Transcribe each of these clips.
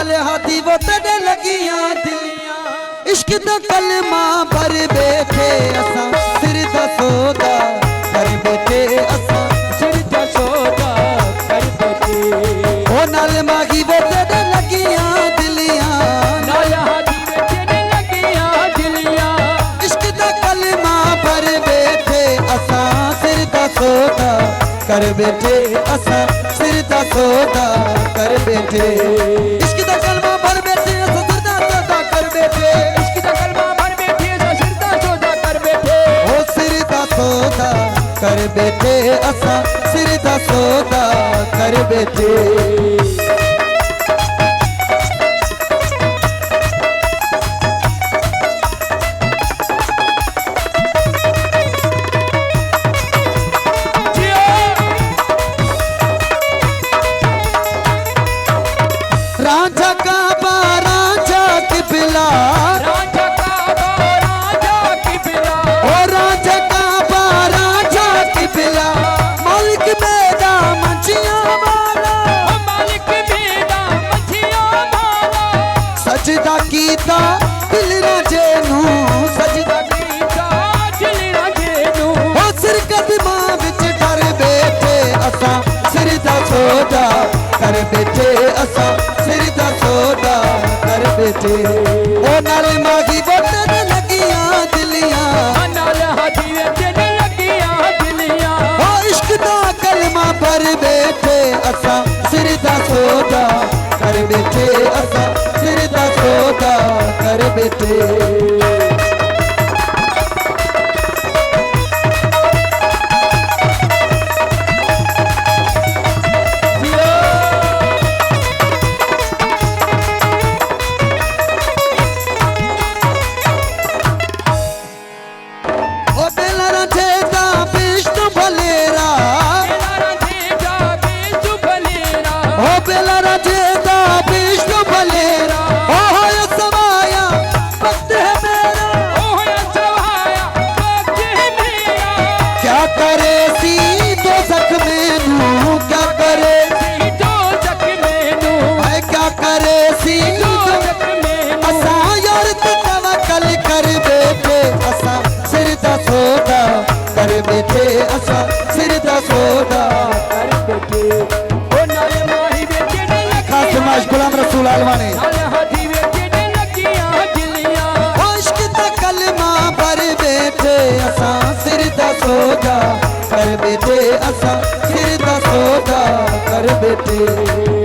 नाले हाथी वो तेरे लगियां दिलियां इश्क दा कलमा भर बैठे असा सिर दा सौदा कर बैठे असा सिर दा सौदा कर बैठे ओ नाले मागी वो तेरे लगियां दिलियां नाले हाथी वो तेरे लगियां दिलियां इश्क दा कलमा भर बैठे असा सिर दा सौदा कर बैठे असा सिर दा सौदा कर बैठे इश्क दा कलमा भर बैठे असा सिर दा सौदा कर बैठे इश्क दा कलमा भर बैठे असा सिर दा सौदा कर बैठे ओ सिर दा सौदा कर बैठे असा सिर दा सौदा कर बैठे राजा का राजा की बिला राजा का राजा की बिला ओ राजा का राजा की बिला मालिक मेरा मछिया वाला मालिक मेरा मछिया वाला सजदा कीता दिल राजे नू सजदा कीता दिल राजे नू ओ सिर कदमां विच डर बैठे असा सिर दा सौदा कर बैठे असा सिर दा सौदा कर बैठे ओ नाले मागी वोटन लगियां दिलियां नाल हाथी वे तेरे लगियां दिलियां ओ इश्क दा कलमा भर बैठे असा सिर दा सौदा कर बैठे असा सिर दा सौदा कर बैठे बैठे असा सिर दा सौदा कर बैठे ओ नाले माही वे तेरे खास फरमाइश गुलाम रसूल आलवानी नाले हाथी वे तेरे लगियां दिलियां ओ इश्क दा कलमा भर बैठे असा सिर दा सौदा कर बैठे असा सिर दा सौदा कर बैठे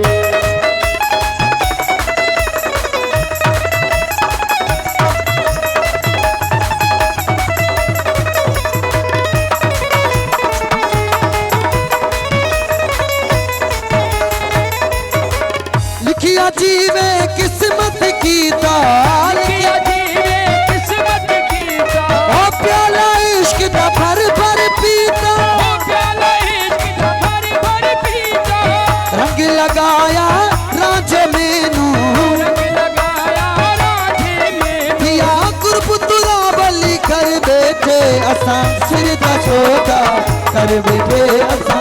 जीवे किस्मत की ताल लिखिया जीवे किस्मत की ताल ओ प्याला इश्क दा भर भर पीता ओ प्याला इश्क दा भर भर पीता रंग लगाया रांझे मैनू रंग लगाया रांझे मैनू दिया गुरपुतरा बली कर बैठे असा सिर दा सौदा कर बैठे असा